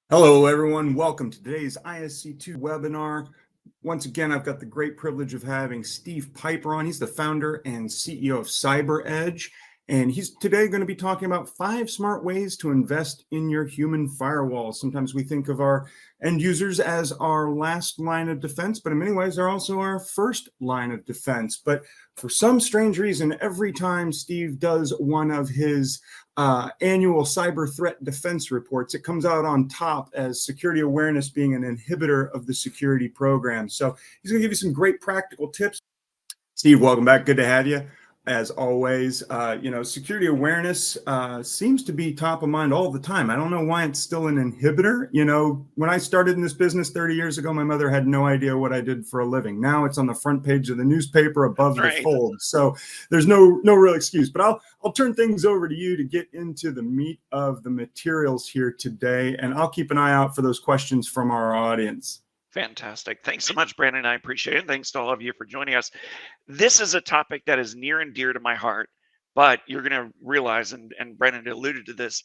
Hello, everyone. Welcome to today's ISC2 webinar. Once again, I've got the great privilege of having Steve Piper on. He's the founder and CEO of CyberEdge, and he's today going to be talking about 5 smart ways to invest in your human firewall. Sometimes we think of our end users as our last line of defense, but in many ways, they're also our first line of defense. But for some strange reason, every time Steve does one of his annual Cyberthreat Defense Reports, it comes out on top as security awareness being an inhibitor of the security program. So he's going to give you some great practical tips. Steve, welcome back. Good to have you. As always, security awareness seems to be top of mind all the time. I don't know why it's still an inhibitor. When I started in this business 30 years ago, my mother had no idea what I did for a living. Now it's on the front page of the newspaper above the fold. So there's no real excuse. But I'll turn things over to you to get into the meat of the materials here today, and I'll keep an eye out for those questions from our audience. Fantastic. Thanks so much, Brandon. I appreciate it. Thanks to all of you for joining us. This is a topic that is near and dear to my heart, but you're going to realize, and Brandon alluded to this,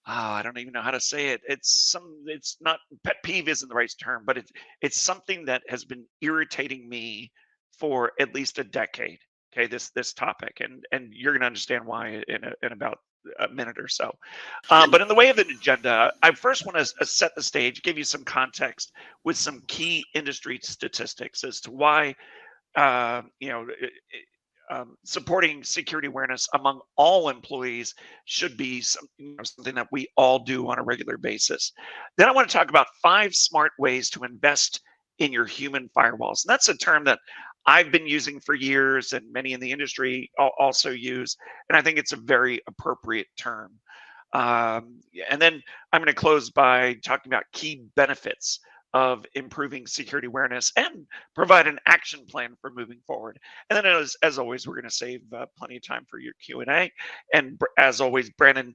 I don't even know how to say it. It's not, pet peeve isn't the right term, but it's something that has been irritating me for at least a decade. Okay, this topic, and you're going to understand why in about a minute or so. But in the way of an agenda, I first want to set the stage, give you some context with some key industry statistics as to why supporting security awareness among all employees should be something that we all do on a regular basis. Then I want to talk about 5 smart ways to invest in your human firewalls. And that's a term that I've been using for years, and many in the industry also use, and I think it's a very appropriate term. And then I'm going to close by talking about key benefits of improving security awareness and provide an action plan for moving forward. And then as always, we're going to save plenty of time for your Q&A. And as always, Brandon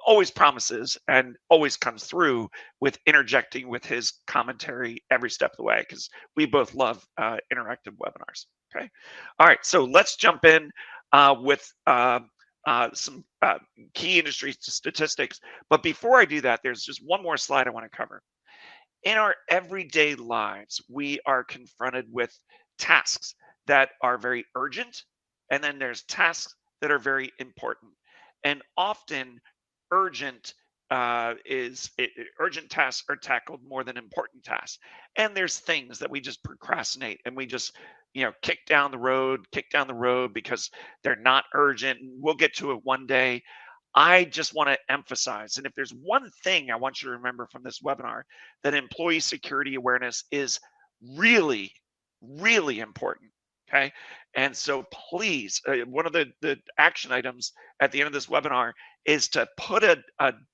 always promises and always comes through with interjecting with his commentary every step of the way, because we both love interactive webinars. Okay. All right. So let's jump in with some key industry statistics. But before I do that, there's just one more slide I want to cover. In our everyday lives, we are confronted with tasks that are very urgent, and then there's tasks that are very important. And often urgent urgent tasks are tackled more than important tasks. And there's things that we just procrastinate and we just kick down the road because they're not urgent, and we'll get to it one day. I just want to emphasize, and if there's one thing I want you to remember from this webinar, that employee security awareness is really, really important. Okay. And so please, one of the action items at the end of this webinar is to put a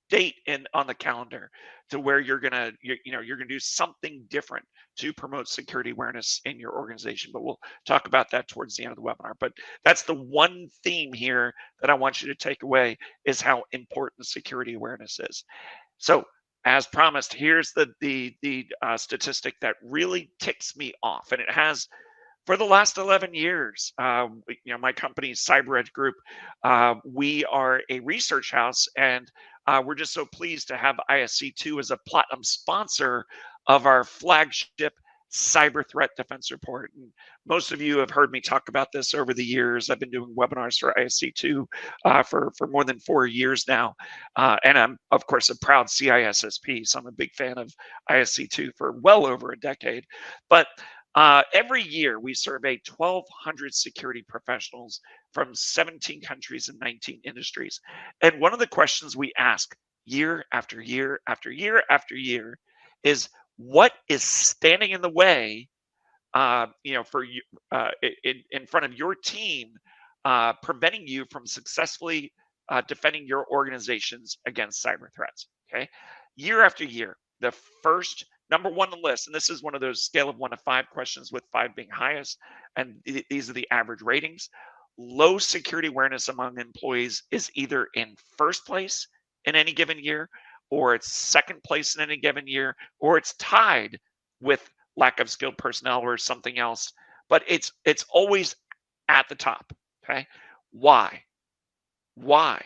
date in on the calendar to where you're gonna do something different to promote security awareness in your organization. But we'll talk about that towards the end of the webinar. But that's the one theme here that I want you to take away, is how important security awareness is. So as promised, here's the statistic that really ticks me off, and it has for the last 11 years. My company, CyberEdge Group, we are a research house, and we're just so pleased to have ISC2 as a platinum sponsor of our flagship Cyberthreat Defense Report. And most of you have heard me talk about this over the years. I've been doing webinars for ISC2 for more than 4 years now. And I'm, of course, a proud CISSP, so I'm a big fan of ISC2 for well over a decade. But every year, we survey 1,200 security professionals from 17 countries and 19 industries. And one of the questions we ask year after year after year after year is, what is standing in the way, for you in front of your team, preventing you from successfully defending your organizations against cyber threats? Okay, year after year, the first number one on the list, and this is one of those scale of 1 to 5 questions, with 5 being highest, and these are the average ratings. Low security awareness among employees is either in first place in any given year, or it's second place in any given year, or it's tied with lack of skilled personnel or something else. But it's always at the top. Okay, why? Why?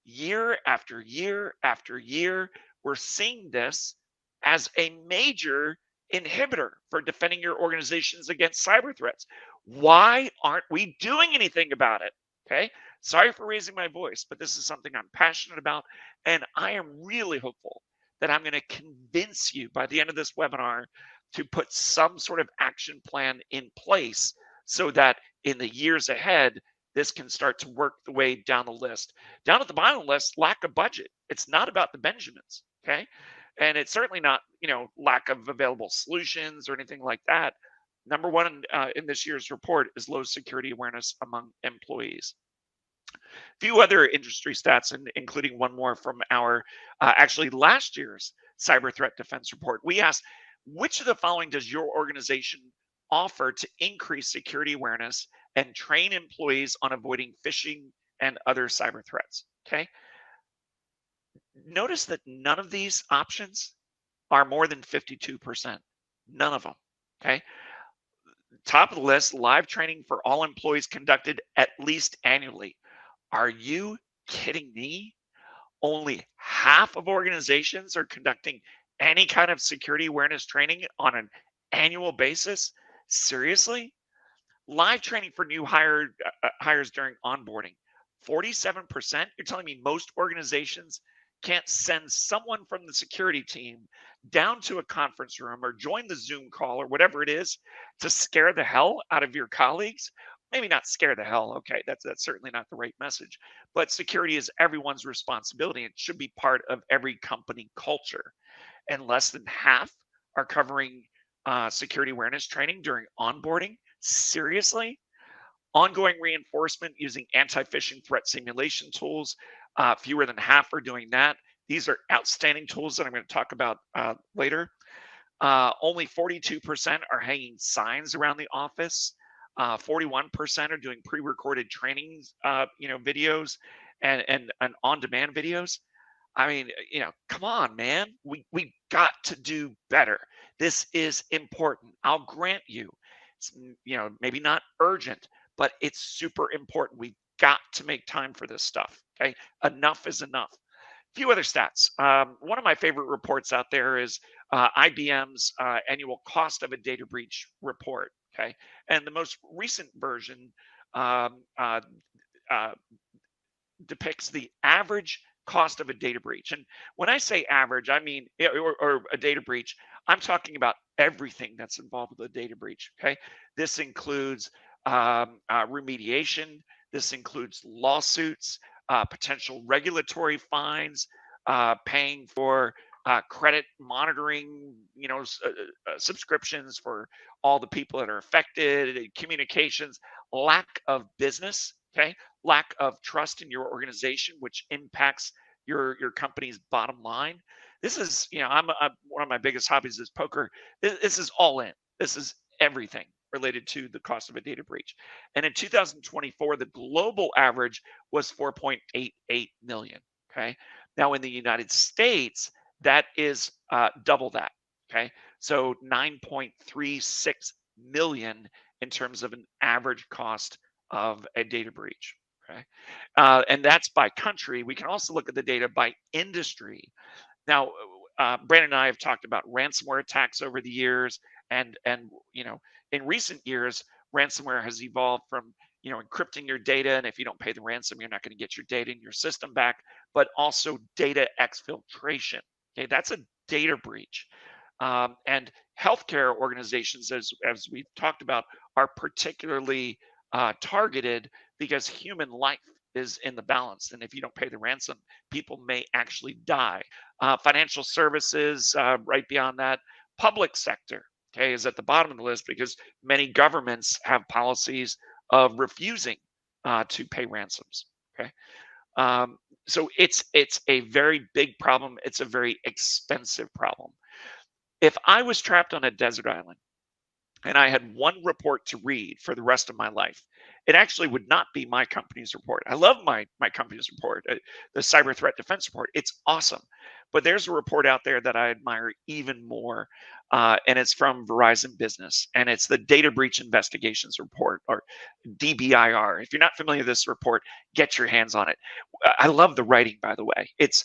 year after year after year, we're seeing this as a major inhibitor for defending your organizations against cyber threats. Why aren't we doing anything about it? Okay. Sorry for raising my voice, but this is something I'm passionate about. And I am really hopeful that I'm going to convince you by the end of this webinar to put some sort of action plan in place so that in the years ahead, this can start to work the way down the list. Down at the bottom of the list, lack of budget. It's not about the Benjamins, okay? And it's certainly not, lack of available solutions or anything like that. Number one in this year's report is low security awareness among employees. Few other industry stats, including one more from our actually last year's Cyberthreat Defense Report. We asked, which of the following does your organization offer to increase security awareness and train employees on avoiding phishing and other cyber threats? Okay. Notice that none of these options are more than 52%. None of them. Okay. Top of the list, live training for all employees conducted at least annually. Are you kidding me? Only half of organizations are conducting any kind of security awareness training on an annual basis. Seriously? Live training for new hires during onboarding. 47%? You're telling me most organizations can't send someone from the security team down to a conference room or join the Zoom call or whatever it is to scare the hell out of your colleagues? Maybe not scare the hell. Okay, that's certainly not the right message. But security is everyone's responsibility. It should be part of every company culture. And less than half are covering security awareness training during onboarding. Seriously? Ongoing reinforcement using anti-phishing threat simulation tools. Fewer than half are doing that. These are outstanding tools that I'm going to talk about later. Only 42% are hanging signs around the office. 41% are doing pre-recorded trainings, videos and on-demand videos. I mean, come on, man. We got to do better. This is important. I'll grant you, it's, maybe not urgent, but it's super important. We've got to make time for this stuff. Okay, enough is enough. Few other stats. One of my favorite reports out there is IBM's annual cost of a data breach report. Okay, and the most recent version depicts the average cost of a data breach. And when I say average, I mean, or a data breach, I'm talking about everything that's involved with a data breach. Okay, this includes remediation. This includes lawsuits, potential regulatory fines, paying for credit monitoring, subscriptions for all the people that are affected, communications, lack of business, okay, lack of trust in your organization, which impacts your company's bottom line. This is, I'm one of my biggest hobbies is poker. This is all in. This is everything related to the cost of a data breach. And in 2024, the global average was 4.88 million. Okay. Now in the United States, that is double that. Okay. So 9.36 million in terms of an average cost of a data breach. Okay. And that's by country. We can also look at the data by industry. Now, Brandon and I have talked about ransomware attacks over the years, and in recent years, ransomware has evolved from encrypting your data, and if you don't pay the ransom, you're not going to get your data in your system back, but also data exfiltration. Okay, that's a data breach. And healthcare organizations, as we've talked about, are particularly targeted because human life is in the balance. And if you don't pay the ransom, people may actually die. Financial services, right beyond that. Public sector, okay, is at the bottom of the list because many governments have policies of refusing to pay ransoms. Okay, so it's a very big problem. It's a very expensive problem. If I was trapped on a desert island and I had one report to read for the rest of my life, it actually would not be my company's report. I love my company's report, the Cyberthreat Defense Report. It's awesome. But there's a report out there that I admire even more, and it's from Verizon Business, and it's the Data Breach Investigations Report, or DBIR. If you're not familiar with this report, get your hands on it. I love the writing, by the way. It's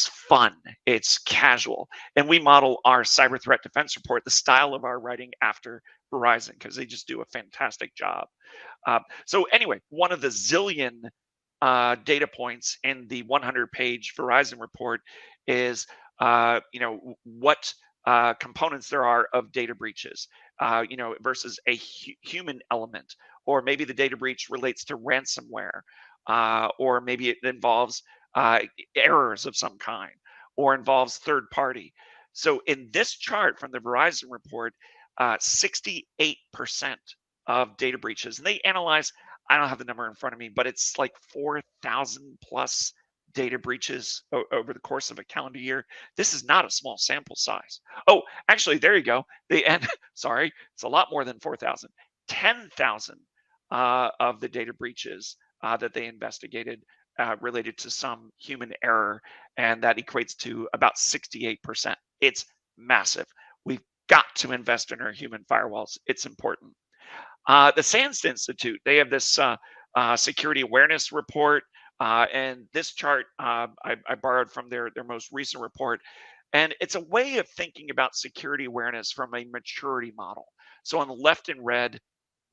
fun, it's casual, and we model our Cyberthreat Defense Report, the style of our writing, after Verizon, because they just do a fantastic job. So anyway, one of the zillion data points in the 100-page Verizon report is, what components there are of data breaches, versus a human element, or maybe the data breach relates to ransomware, or maybe it involves errors of some kind, or involves third party. So in this chart from the Verizon report, 68% of data breaches, and they analyze, I don't have the number in front of me, but it's like 4,000 plus data breaches over the course of a calendar year. This is not a small sample size. Oh, actually, there you go. Sorry, it's a lot more than 4,000. 10,000 of the data breaches that they investigated related to some human error, and that equates to about 68%. It's massive. We've got to invest in our human firewalls. It's important. The SANS Institute, they have this security awareness report, and this chart I borrowed from their most recent report, and it's a way of thinking about security awareness from a maturity model. So on the left in red,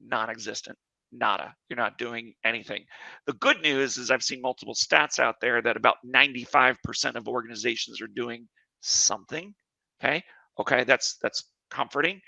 non-existent, nada. You're not doing anything. The good news is I've seen multiple stats out there that about 95% of organizations are doing something. Okay, that's comforting.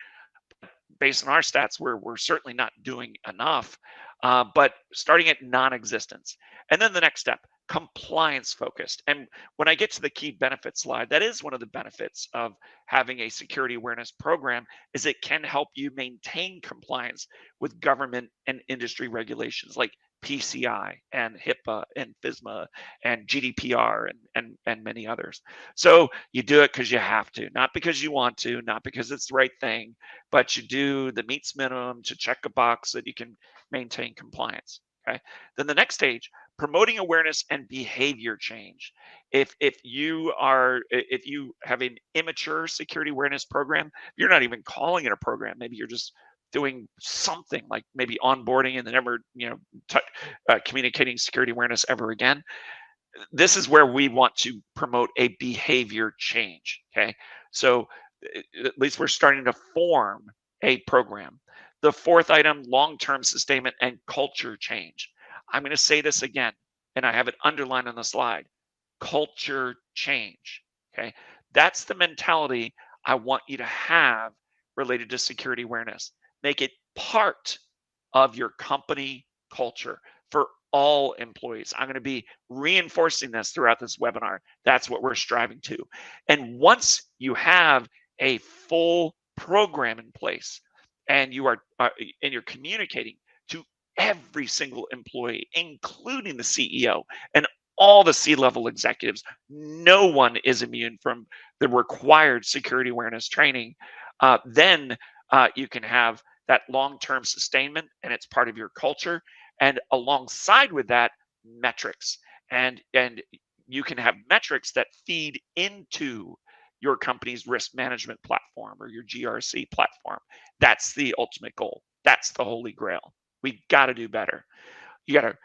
Based on our stats, we're certainly not doing enough, but starting at non-existence. And then the next step, compliance focused. And when I get to the key benefit slide, that is one of the benefits of having a security awareness program, is it can help you maintain compliance with government and industry regulations like PCI and HIPAA and FISMA and GDPR and many others. So you do it because you have to, not because you want to, not because it's the right thing, but you do the meets minimum to check a box that you can maintain compliance. Okay. Then the next stage, promoting awareness and behavior change. If you have an immature security awareness program, you're not even calling it a program. Maybe you're just doing something like maybe onboarding and then never communicating security awareness ever again. This is where we want to promote a behavior change. Okay, so at least we're starting to form a program. The fourth item, long-term sustainment and culture change. I'm going to say this again, and I have it underlined on the slide. Culture change. Okay, that's the mentality I want you to have related to security awareness. Make it part of your company culture for all employees. I'm going to be reinforcing this throughout this webinar. That's what we're striving to. And once you have a full program in place, and you're communicating to every single employee, including the CEO and all the C-level executives, no one is immune from the required security awareness training. Then you can have that long-term sustainment, and it's part of your culture. And alongside with that, metrics, and you can have metrics that feed into your company's risk management platform or your GRC platform. That's the ultimate goal. That's the holy grail. We've got to do better. You got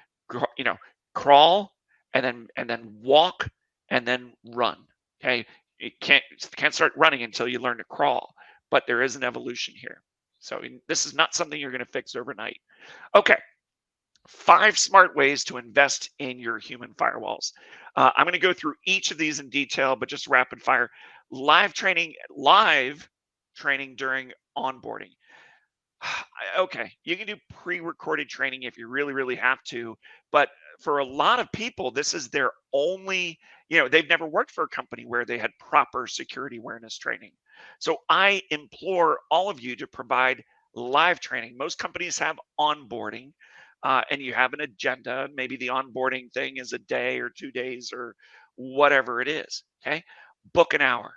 to, crawl and then walk and then run. Okay, you can't start running until you learn to crawl. But there is an evolution here. So this is not something you're going to fix overnight. Okay. 5 smart ways to invest in your human firewalls. I'm going to go through each of these in detail, but just rapid fire. Live training during onboarding. Okay, you can do pre-recorded training if you really, really have to, but for a lot of people, this is their only, they've never worked for a company where they had proper security awareness training. So I implore all of you to provide live training. Most companies have onboarding, and you have an agenda. Maybe the onboarding thing is a day or 2 days or whatever it is. Okay, book an hour,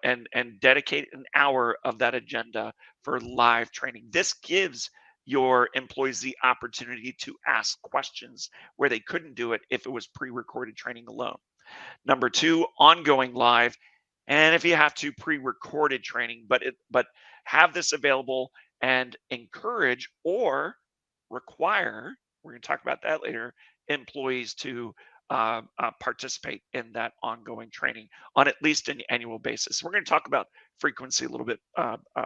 and dedicate an hour of that agenda for live training. This gives your employees the opportunity to ask questions where they couldn't do it if it was pre-recorded training alone. Number two, ongoing live. And if you have to, pre-recorded training, but have this available and encourage or require, we're going to talk about that later, employees to participate in that ongoing training on at least an annual basis. We're going to talk about frequency a little bit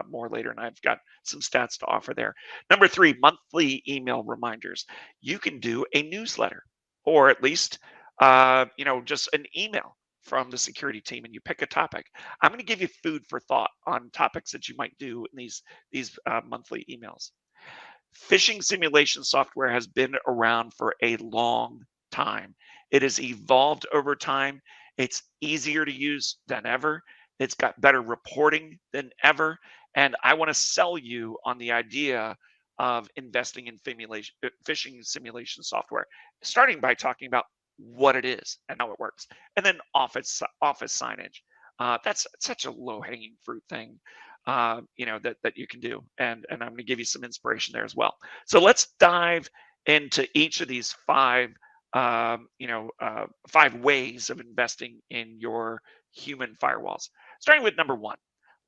more later, and I've got some stats to offer there. Number three, monthly email reminders. You can do a newsletter, or at least just an email from the security team, and you pick a topic. I'm going to give you food for thought on topics that you might do in these monthly emails. Phishing simulation software has been around for a long time. It has evolved over time. It's easier to use than ever. It's got better reporting than ever. And I want to sell you on the idea of investing in phishing simulation software, starting by talking about what it is and how it works, and then office signage. That's such a low hanging fruit thing, that you can do, and I'm going to give you some inspiration there as well. So let's dive into each of these five ways of investing in your human firewalls. Starting with number one,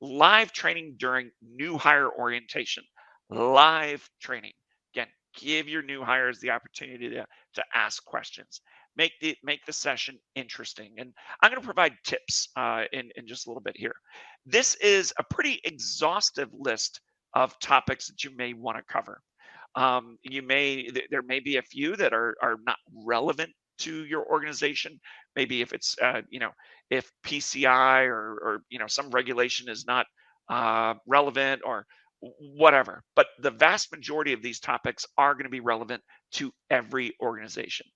live training during new hire orientation. Live training. Again, give your new hires the opportunity to ask questions. Make the session interesting. And I'm going to provide tips in just a little bit here. This is a pretty exhaustive list of topics that you may want to cover. There may be a few that are not relevant to your organization. Maybe if it's if PCI or some regulation is not relevant or whatever. But the vast majority of these topics are going to be relevant to every organization.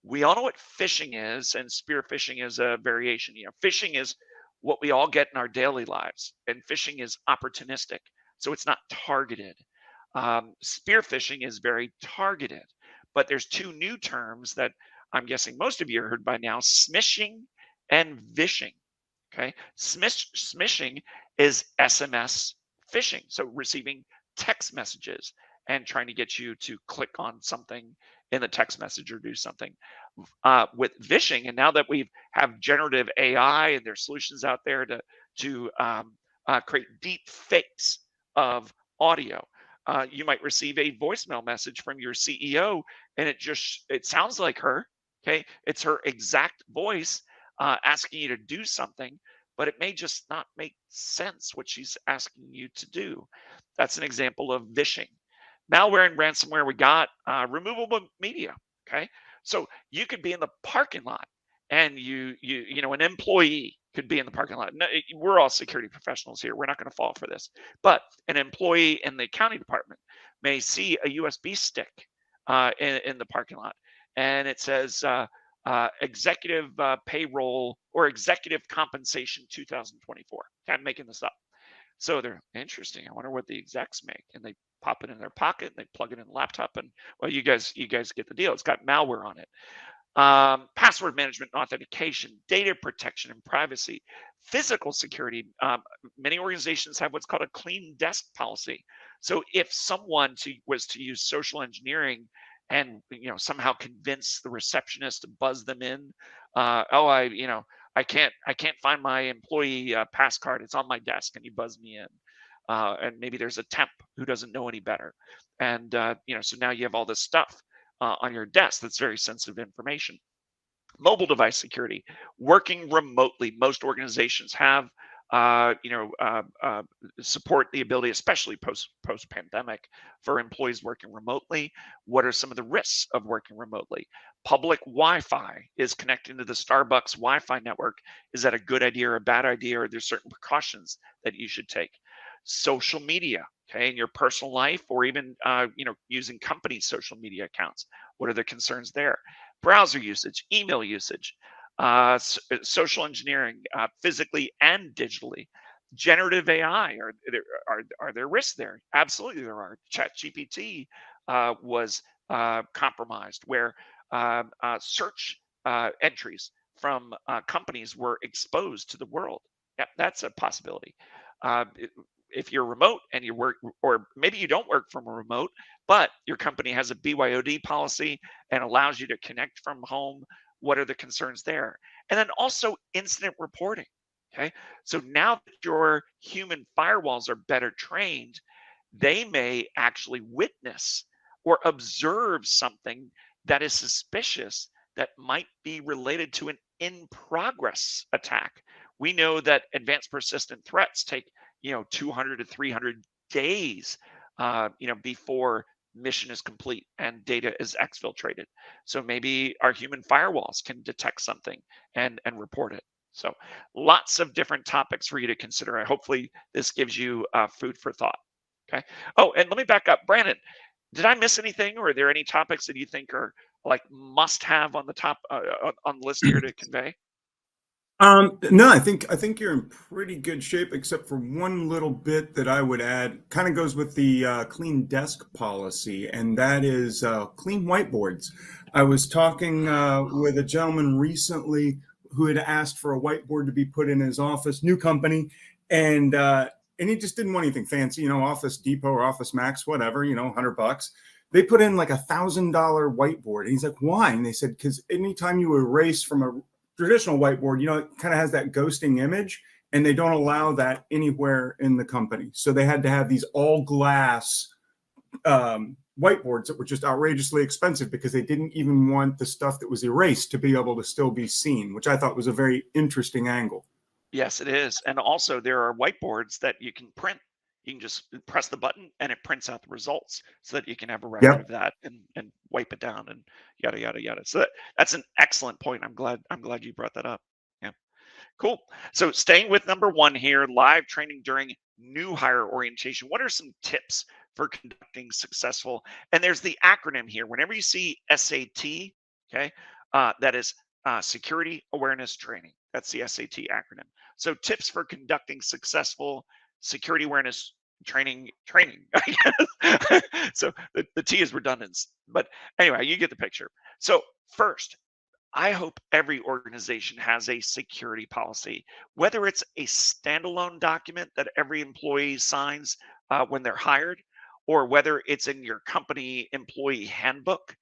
We all know what phishing is, and spear phishing is a variation. Phishing is what we all get in our daily lives, and phishing is opportunistic, so it's not targeted. Spear phishing is very targeted, but there's two new terms that I'm guessing most of you have heard by now: smishing and vishing. Okay, smishing is SMS phishing, so receiving text messages and trying to get you to click on something in the text message or do something. With vishing, and now that we have generative AI and there's solutions out there to create deep fakes of audio. You might receive a voicemail message from your CEO, and it sounds like her. Okay, it's her exact voice asking you to do something, but it may just not make sense what she's asking you to do. That's an example of vishing. Malware and ransomware, we got removable media. Okay, so you could be in the parking lot, and an employee could be in the parking lot. No, we're all security professionals here. We're not going to fall for this. But an employee in the accounting department may see a USB stick in the parking lot, and it says executive payroll or executive compensation 2024. I'm making this up. So they're interesting. I wonder what the execs make, and they pop it in their pocket, and they plug it in the laptop, and well, you guys get the deal. It's got malware on it. Password management and authentication, data protection and privacy, physical security. Many organizations have what's called a clean desk policy. So if someone was to use social engineering and somehow convince the receptionist to buzz them in, I can't find my employee pass card. It's on my desk, and you buzz me in. And maybe there's a temp who doesn't know any better, and so now you have all this stuff on your desk that's very sensitive information. Mobile device security, working remotely. Most organizations have support the ability, especially post pandemic, for employees working remotely. What are some of the risks of working remotely? Public Wi-Fi is connecting to the Starbucks Wi-Fi network. Is that a good idea or a bad idea? Or there's certain precautions that you should take. Social media, okay, in your personal life, or even using company social media accounts. What are the concerns there? Browser usage, email usage, social engineering, physically and digitally. Generative AI, are there risks there? Absolutely, there are. ChatGPT was compromised, where search entries from companies were exposed to the world. Yeah, that's a possibility. if you're remote and you work, or maybe you don't work from a remote, but your company has a BYOD policy and allows you to connect from home, what are the concerns there? And then also incident reporting. Okay. So now that your human firewalls are better trained, they may actually witness or observe something that is suspicious that might be related to an in progress attack. We know that advanced persistent threats take 200 to 300 days before mission is complete and data is exfiltrated. So maybe our human firewalls can detect something and report it. So lots of different topics for you to consider. Hopefully this gives you food for thought. Okay. Oh, and let me back up. Brandon, did I miss anything, or are there any topics that you think are like must have on the top on the list here to convey? No, I think you're in pretty good shape, except for one little bit that I would add. Kind of goes with the clean desk policy, and that is clean whiteboards. I was talking with a gentleman recently who had asked for a whiteboard to be put in his office, new company, and he just didn't want anything fancy, Office Depot or Office Max, whatever, $100. They put in like $1,000 whiteboard, and he's like, "Why?" And they said, "Because anytime you erase from a traditional whiteboard, it kind of has that ghosting image, and they don't allow that anywhere in the company. So they had to have these all glass whiteboards that were just outrageously expensive because they didn't even want the stuff that was erased to be able to still be seen, which I thought was a very interesting angle." Yes, it is. And also, there are whiteboards that you can print. You can just press the button and it prints out the results so that you can have a record of Yep. that and wipe it down and yada yada yada. So that's an excellent point. I'm glad you brought that up. Yeah. Cool. So staying with number one here, live training during new hire orientation. What are some tips for conducting successful? And there's the acronym here. Whenever you see SAT, okay, that is security awareness training. That's the SAT acronym. So tips for conducting successful security awareness training. I guess. So the T is redundant. But anyway, you get the picture. So first, I hope every organization has a security policy, whether it's a standalone document that every employee signs when they're hired, or whether it's in your company employee handbook.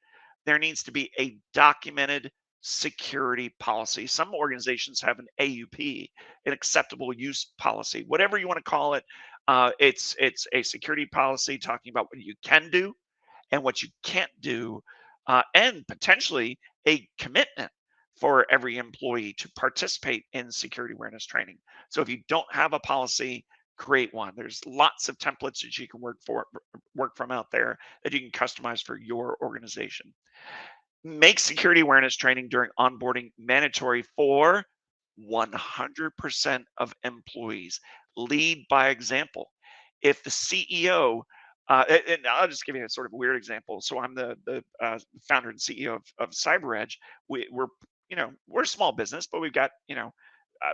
There needs to be a documented security policy. Some organizations have an AUP, an acceptable use policy, whatever you want to call it. It's a security policy talking about what you can do and what you can't do, and potentially a commitment for every employee to participate in security awareness training. So if you don't have a policy, create one. There's lots of templates that you can work from out there that you can customize for your organization. Make security awareness training during onboarding mandatory for 100% of employees. Lead by example. If the CEO, and I'll just give you a sort of weird example. So I'm the founder and CEO of CyberEdge. We're a small business, but we've got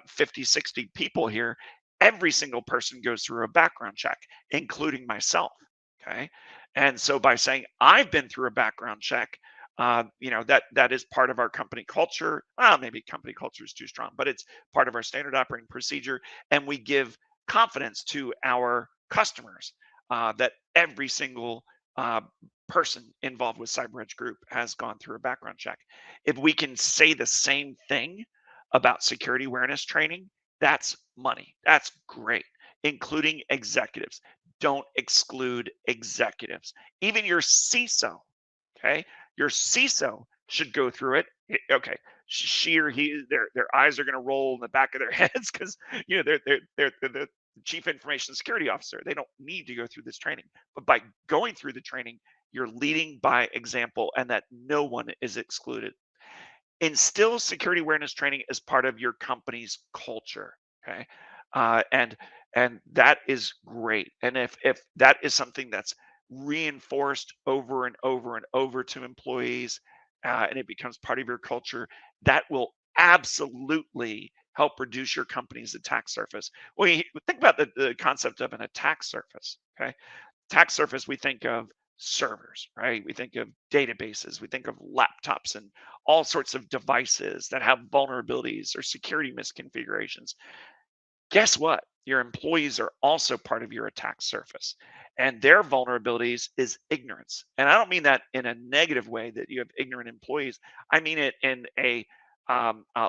50, 60 people here. Every single person goes through a background check, including myself. Okay, and so by saying I've been through a background check, that is part of our company culture. Well, maybe company culture is too strong, but it's part of our standard operating procedure, and we give confidence to our customers that every single person involved with CyberEdge Group has gone through a background check. If we can say the same thing about security awareness training, that's money. That's great, including executives. Don't exclude executives, even your CISO. Okay, your CISO should go through it. Okay, she or he, their eyes are going to roll in the back of their heads because they're the chief information security officer. They don't need to go through this training, but by going through the training, you're leading by example, and that no one is excluded. Instill security awareness training as part of your company's culture. Okay, and that is great. And if that is something that's reinforced over and over and over to employees, and it becomes part of your culture, that will absolutely help reduce your company's attack surface. Well, you think about the concept of an attack surface. Okay, attack surface, we think of servers, right? We think of databases, we think of laptops and all sorts of devices that have vulnerabilities or security misconfigurations. Guess what? your employees are also part of your attack surface, and their vulnerabilities is ignorance. And I don't mean that in a negative way that you have ignorant employees. I mean it in a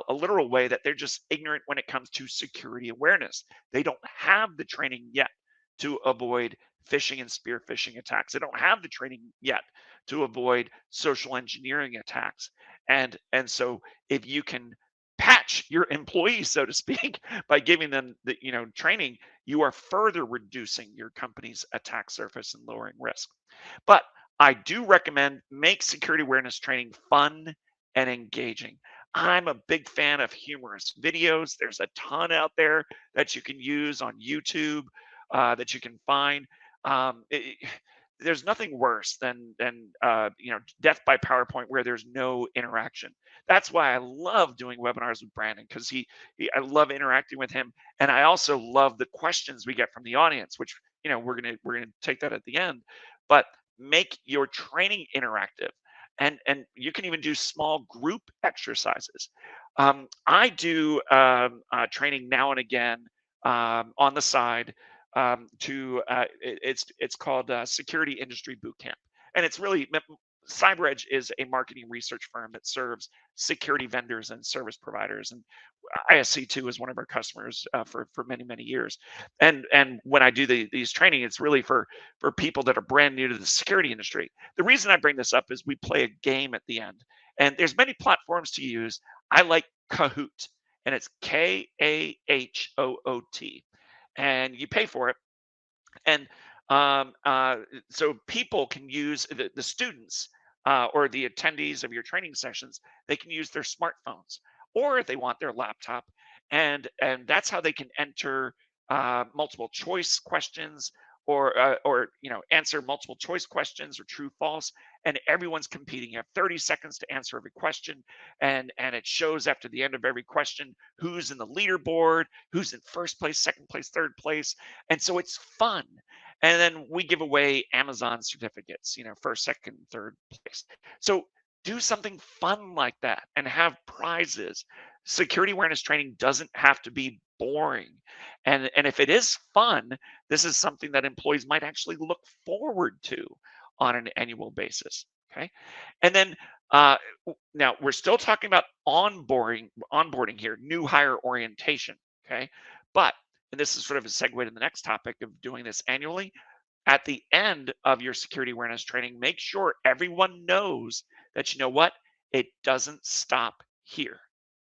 literal way that they're just ignorant when it comes to security awareness. They don't have the training yet to avoid phishing and spear phishing attacks. They don't have the training yet to avoid social engineering attacks. And so if you can patch your employees, so to speak, by giving them the training, you are further reducing your company's attack surface and lowering risk. But I do recommend make security awareness training fun and engaging. I'm a big fan of humorous videos. There's a ton out there that you can use on YouTube, that you can find. Um, it- there's nothing worse than death by PowerPoint where there's no interaction. That's why I love doing webinars with Brandon, because I love interacting with him, and I also love the questions we get from the audience, which we're gonna take that at the end. But make your training interactive, and you can even do small group exercises. I do training now and again on the side, it's called Security Industry Bootcamp, and it's really CyberEdge is a marketing research firm that serves security vendors and service providers, and ISC2 is one of our customers for many years. And when I do these training, it's really for people that are brand new to the security industry. The reason I bring this up is we play a game at the end, and there's many platforms to use. I like Kahoot, and it's Kahoot, and you pay for it. And so people can use the students, or the attendees of your training sessions. They can use their smartphones, or if they want, their laptop, and that's how they can enter multiple choice questions, or answer multiple choice questions or true false. And everyone's competing. You have 30 seconds to answer every question, and it shows after the end of every question who's in the leaderboard, who's in first place, second place, third place. And so it's fun. And then we give away Amazon certificates, first, second, third place. So do something fun like that and have prizes. Security awareness training doesn't have to be boring. And if it is fun, this is something that employees might actually look forward to on an annual basis. Okay. And then now we're still talking about onboarding here, new hire orientation. Okay. But, and this is sort of a segue to the next topic of doing this annually, at the end of your security awareness training, make sure everyone knows that, what, it doesn't stop here.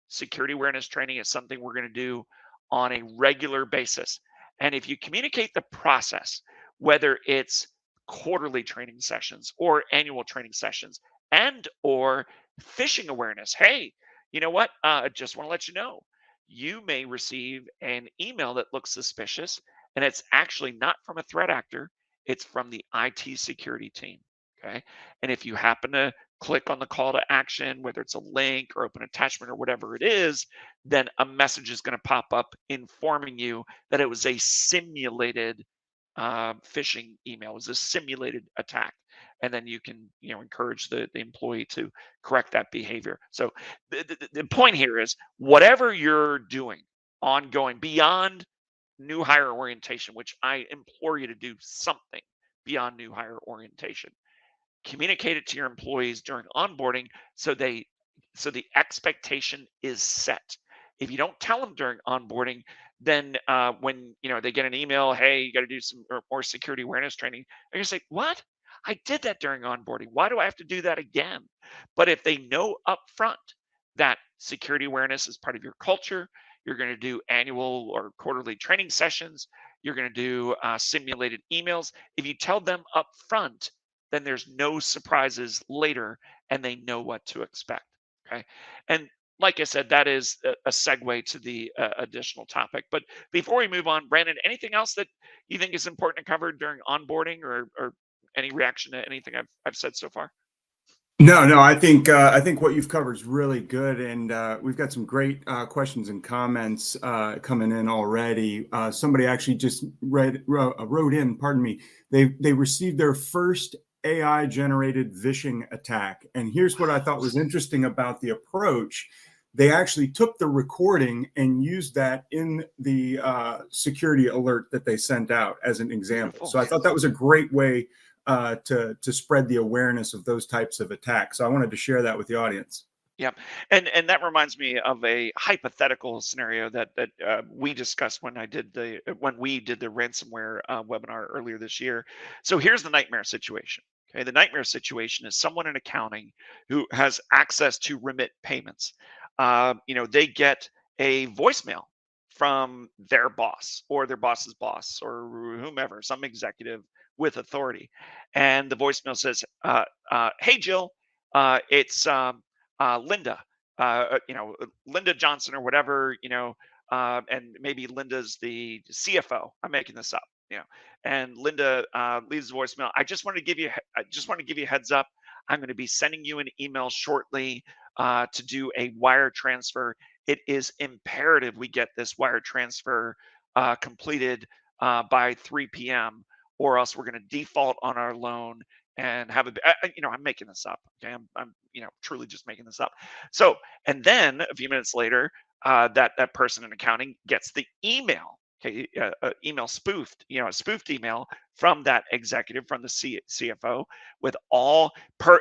Security awareness training is something we're going to do on a regular basis. And if you communicate the process, whether it's quarterly training sessions or annual training sessions, and or phishing awareness, hey, you know what? Just want to let you know, you may receive an email that looks suspicious, and it's actually not from a threat actor. It's from the IT security team. Okay. And if you happen to click on the call to action, whether it's a link or open attachment or whatever it is, then a message is going to pop up informing you that it was a simulated phishing email, it was a simulated attack. And then you can, encourage the employee to correct that behavior. So the point here is, whatever you're doing ongoing beyond new hire orientation, which I implore you to do something beyond new hire orientation, communicate it to your employees during onboarding, so the expectation is set. If you don't tell them during onboarding, then when they get an email, hey, you got to do some more security awareness training, they're gonna say, what? I did that during onboarding. Why do I have to do that again? But if they know up front that security awareness is part of your culture, you're going to do annual or quarterly training sessions, you're going to do simulated emails. If you tell them up front, then there's no surprises later, and they know what to expect. Okay. And like I said, that is a segue to the additional topic. But before we move on, Brandon, anything else that you think is important to cover during onboarding, or any reaction to anything I've said so far? No, I think what you've covered is really good, and we've got some great questions and comments coming in already. Somebody actually just wrote in. Pardon me. They received their first AI generated phishing attack, and here's what I thought was interesting about the approach. they actually took the recording and used that in the security alert that they sent out as an example. Beautiful. So I thought that was a great way to spread the awareness of those types of attacks. So I wanted to share that with the audience. Yeah, and that reminds me of a hypothetical scenario that we discussed when we did the ransomware webinar earlier this year. So here's the nightmare situation. Okay, the nightmare situation is someone in accounting who has access to remit payments. They get a voicemail from their boss or their boss's boss or whomever, some executive with authority, and the voicemail says, "Hey Jill, it's Linda, Linda Johnson or whatever, and maybe Linda's the CFO. I'm making this up, and Linda leaves a voicemail. I just want to give you a heads up. I'm going to be sending you an email shortly to do a wire transfer. It is imperative we get this wire transfer completed by 3 p.m. or else we're going to default on our loan and have I'm making this up. Okay, I'm truly just making this up. So, and then a few minutes later, that person in accounting gets the email. Okay, email spoofed, a spoofed email from that executive, from the CFO, with all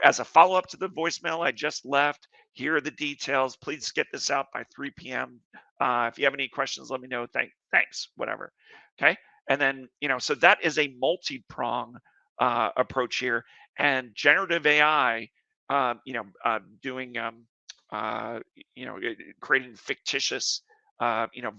as a follow up to the voicemail I just left. Here are the details. Please get this out by 3 p.m. If you have any questions, let me know. Thanks, whatever. Okay, and then so that is a multi-prong approach here, and generative AI, doing, creating fictitious,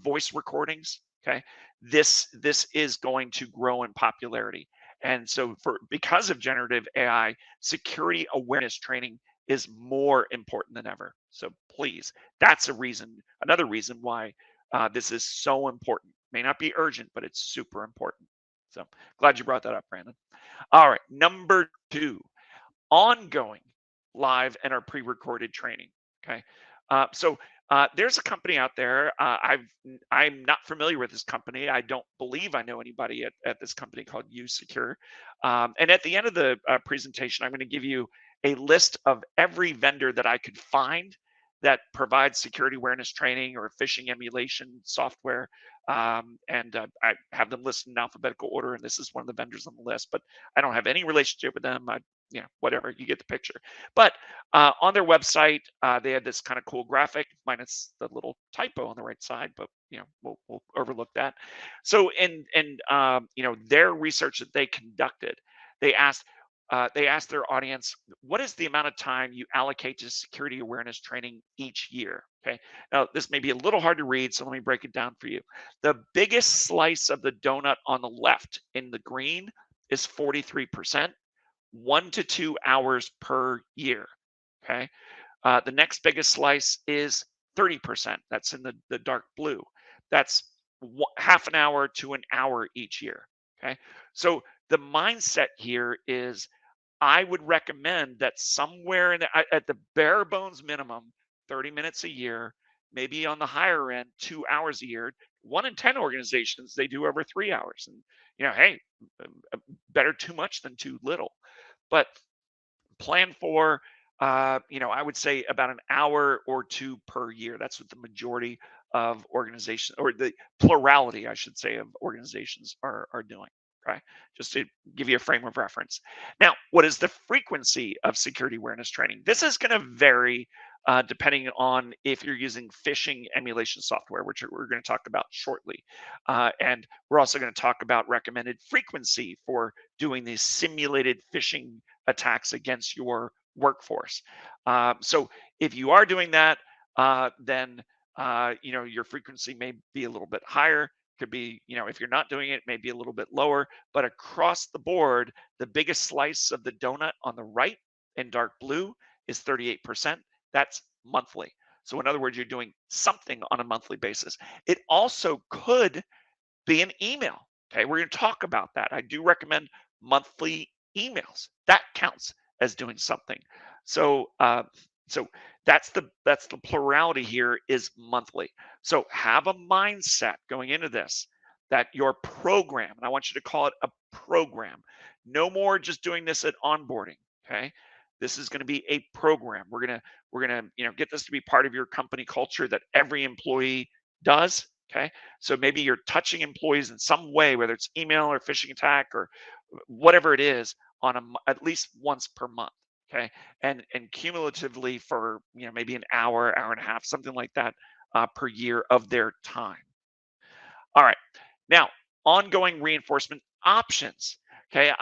voice recordings. Okay, this is going to grow in popularity, and so because of generative AI, security awareness training is more important than ever. So please, that's another reason why this is so important. May not be urgent, but it's super important. So glad you brought that up, Brandon. All right, number 2, ongoing live and our pre-recorded training. Okay, there's a company out there. I'm not familiar with this company. I don't believe I know anybody at this company called USecure. And at the end of the presentation, I'm going to give you a list of every vendor that I could find that provides security awareness training or phishing emulation software. And I have them listed in alphabetical order, and this is one of the vendors on the list, but I don't have any relationship with them. Whatever, you get the picture. But on their website, they had this kind of cool graphic, minus the little typo on the right side, but we'll overlook that. So in their research that they conducted, they asked their audience, what is the amount of time you allocate to security awareness training each year? Okay. Now, this may be a little hard to read, so let me break it down for you. The biggest slice of the donut on the left in the green is 43%, 1 to 2 hours per year. Okay. The next biggest slice is 30%. That's in the dark blue. That's half an hour to an hour each year. Okay. So the mindset here is I would recommend that somewhere at the bare bones minimum, 30 minutes a year, maybe on the higher end, 2 hours a year. 1 in 10 organizations, they do over 3 hours. And, hey, better too much than too little. But plan for, I would say about an hour or 2 per year. That's what the majority of organizations, or the plurality, I should say, of organizations are doing. Okay, just to give you a frame of reference. Now, what is the frequency of security awareness training? This is going to vary depending on if you're using phishing emulation software, which we're going to talk about shortly. And we're also going to talk about recommended frequency for doing these simulated phishing attacks against your workforce. So if you are doing that, then your frequency may be a little bit higher. Could be, if you're not doing it, maybe a little bit lower. But across the board, the biggest slice of the donut on the right in dark blue is 38%. That's monthly. So in other words, you're doing something on a monthly basis. It also could be an email. Okay, we're going to talk about that. I do recommend monthly emails. That counts as doing something. So that's the plurality here, is monthly. So have a mindset going into this that your program, and I want you to call it a program, no more just doing this at onboarding. Okay, This is going to be a program. We're gonna get this to be part of your company culture that every employee does. Okay, so maybe you're touching employees in some way, whether it's email or phishing attack or whatever it is, on at least once per month. Okay, and cumulatively for maybe an hour, hour and a half, something like that per year of their time. All right. Now, ongoing reinforcement options. Okay.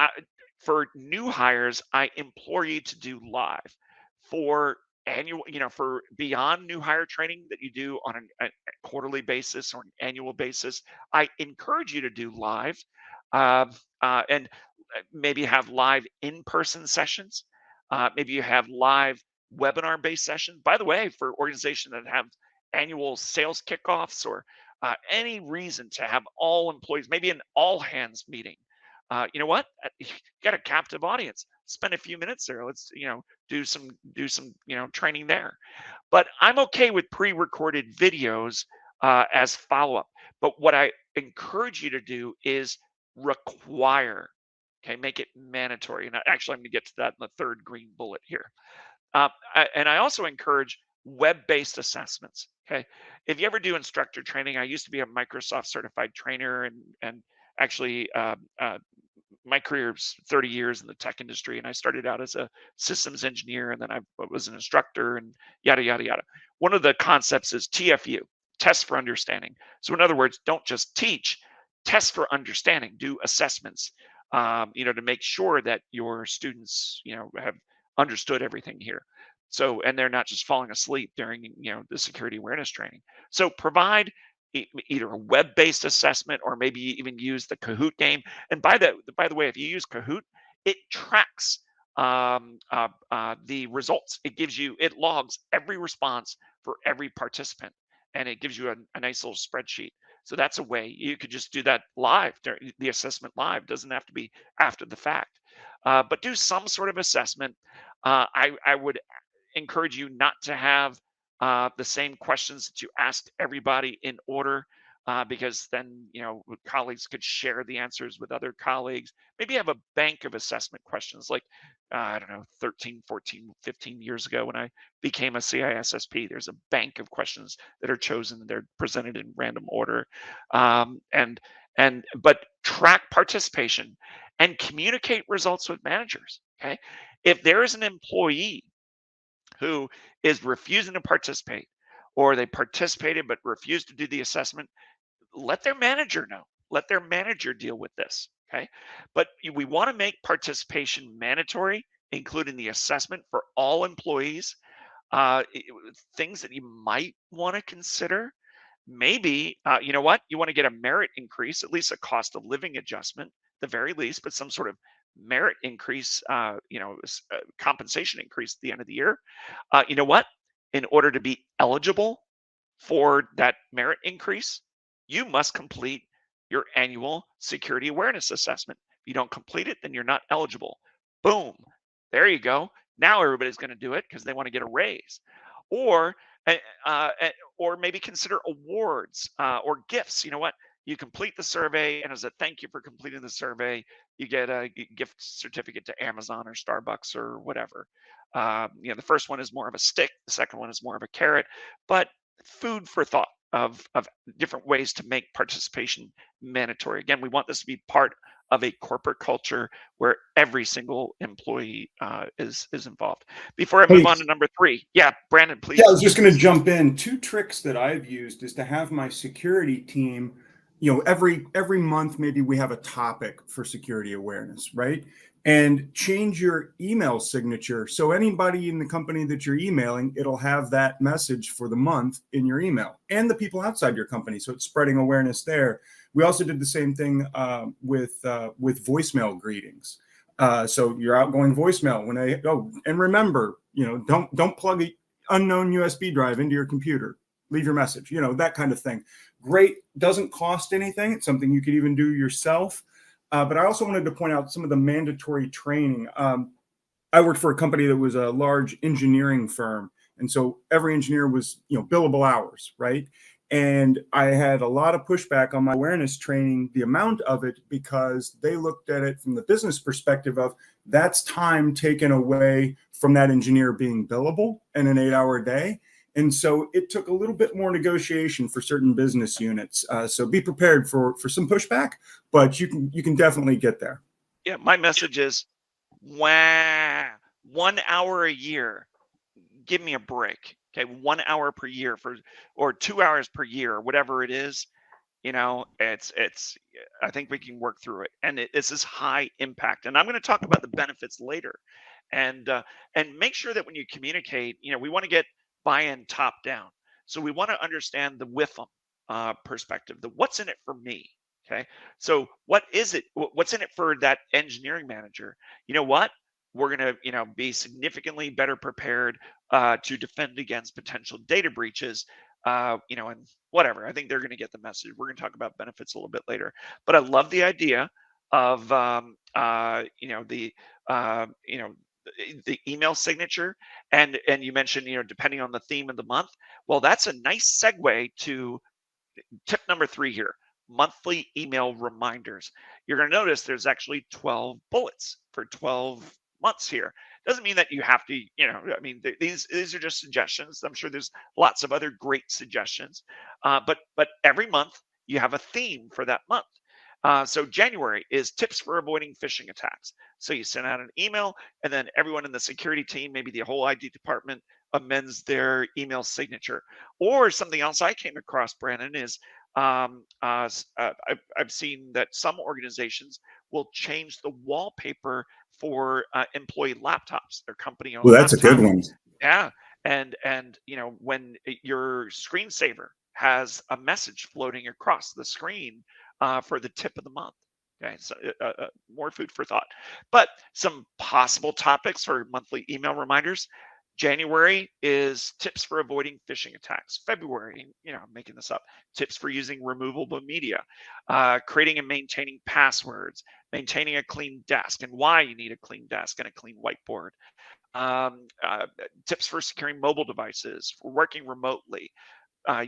For new hires, I implore you to do live. For annual, for beyond new hire training that you do on a quarterly basis or an annual basis, I encourage you to do live, and maybe have live in-person sessions. Maybe you have live webinar-based sessions. By the way, for organizations that have annual sales kickoffs or any reason to have all employees, maybe an all hands meeting. You know what? You got a captive audience. Spend a few minutes there. Let's do some training there. But I'm okay with pre-recorded videos as follow-up. But what I encourage you to do is require. Okay, make it mandatory. And actually, I'm going to get to that in the third green bullet here. And I also encourage web-based assessments. Okay, if you ever do instructor training, I used to be a Microsoft certified trainer, and actually my career is 30 years in the tech industry, and I started out as a systems engineer, and then I was an instructor, and yada yada yada. One of the concepts is TFU, test for understanding. So in other words, don't just teach, test for understanding, do assessments, to make sure that your students have understood everything here. So, and they're not just falling asleep during the security awareness training. So provide either a web-based assessment or maybe even use the Kahoot game. And by the way, if you use Kahoot, it tracks the results. It logs every response for every participant, and it gives you a nice little spreadsheet. So that's a way you could just do that live. The assessment live doesn't have to be after the fact, but do some sort of assessment. I would encourage you not to have the same questions that you asked everybody in order, because then colleagues could share the answers with other colleagues. Maybe have a bank of assessment questions, like I don't know, 13, 14, 15 years ago when I became a CISSP. There's a bank of questions that are chosen. They're presented in random order, but track participation and communicate results with managers. Okay, if there is an employee who is refusing to participate, or they participated but refused to do the assessment, let their manager know. Let their manager deal with this. Okay, but we want to make participation mandatory, including the assessment for all employees. Things that you might want to consider. Maybe you know what, you want to get a merit increase, at least a cost of living adjustment, the very least, but some sort of merit increase, compensation increase at the end of the year. You know what? In order to be eligible for that merit increase, you must complete your annual security awareness assessment. If you don't complete it, then you're not eligible. Boom. There you go. Now everybody's going to do it because they want to get a raise. Or maybe consider awards or gifts. You know what? You complete the survey, and as a thank you for completing the survey, you get a gift certificate to Amazon or Starbucks or whatever. The first one is more of a stick, the second one is more of a carrot, but food for thought of different ways to make participation mandatory. Again, we want this to be part of a corporate culture where every single employee is involved. Before I move on to number 3, yeah, Brandon, please. Yeah, I was just going to jump in. 2 tricks that I've used is to have my security team, every month, maybe we have a topic for security awareness, right? And change your email signature. So anybody in the company that you're emailing, it'll have that message for the month in your email, and the people outside your company. So it's spreading awareness there. We also did the same thing with voicemail greetings. So your outgoing voicemail, and remember, don't plug an unknown USB drive into your computer. Leave your message, that kind of thing. Great. Doesn't cost anything. It's something you could even do yourself. But I also wanted to point out some of the mandatory training. I worked for a company that was a large engineering firm. And so every engineer was, billable hours, right? And I had a lot of pushback on my awareness training, the amount of it, because they looked at it from the business perspective of that's time taken away from that engineer being billable in an 8-hour day. And so it took a little bit more negotiation for certain business units. So be prepared for some pushback, but you can definitely get there. Yeah, my message is, wow, 1 hour a year. Give me a break. Okay, 1 hour per year or 2 hours per year, or whatever it is. It's. I think we can work through it, and this is high impact. And I'm going to talk about the benefits later, and make sure that when you communicate, we want to get buy-in top down. So we want to understand the WIFM perspective, the what's in it for me. Okay, so what is it? What's in it for that engineering manager? You know what? We're going to, be significantly better prepared to defend against potential data breaches. And whatever. I think they're going to get the message. We're going to talk about benefits a little bit later. But I love the idea of, the email signature, and you mentioned, depending on the theme of the month. Well, that's a nice segue to tip number 3 here: monthly email reminders. You're going to notice there's actually 12 bullets for 12 months here. Doesn't mean that you have to, I mean, these are just suggestions. I'm sure there's lots of other great suggestions, but every month you have a theme for that month. So January is tips for avoiding phishing attacks. So you send out an email, and then everyone in the security team, maybe the whole ID department, amends their email signature. Or something else I came across, Brandon, is I've seen that some organizations will change the wallpaper for employee laptops, their company-owned Well, that's a good laptop. one. Yeah, and when your screensaver has a message floating across the screen for the tip of the month. Okay, so more food for thought. But some possible topics for monthly email reminders. January is tips for avoiding phishing attacks. February, I'm making this up, tips for using removable media, creating and maintaining passwords, maintaining a clean desk, and why you need a clean desk and a clean whiteboard. Tips for securing mobile devices, for working remotely,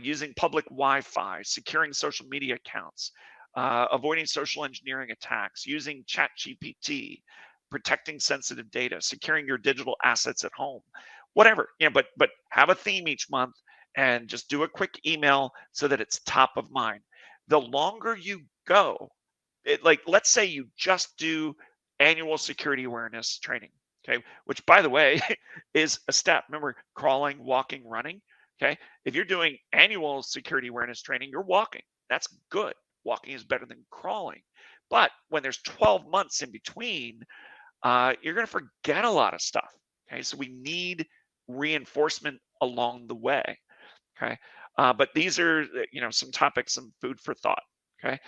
using public Wi-Fi, securing social media accounts, avoiding social engineering attacks, using ChatGPT, protecting sensitive data, securing your digital assets at home, whatever. But have a theme each month and just do a quick email so that it's top of mind. The longer you go, like let's say you just do annual security awareness training, okay, which by the way is a step. Remember, crawling, walking, running. Okay, if you're doing annual security awareness training, you're walking. That's good. Walking is better than crawling. But when there's 12 months in between, you're going to forget a lot of stuff. Okay, so we need reinforcement along the way. Okay, but these are some topics, some food for thought. Okay.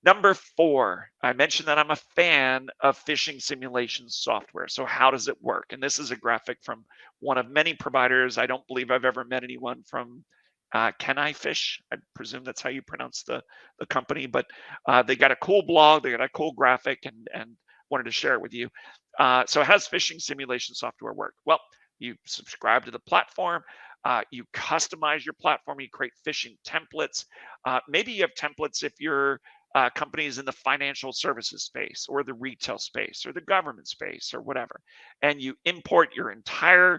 Number 4, I mentioned that I'm a fan of phishing simulation software. So how does it work? And this is a graphic from one of many providers. I don't believe I've ever met anyone from Can I Fish? I presume that's how you pronounce the company. But they got a cool blog, they got a cool graphic, and wanted to share it with you. So how does phishing simulation software work? Well, you subscribe to the platform. You customize your platform. You create phishing templates. Maybe you have templates if you're companies in the financial services space or the retail space or the government space or whatever, and you import your entire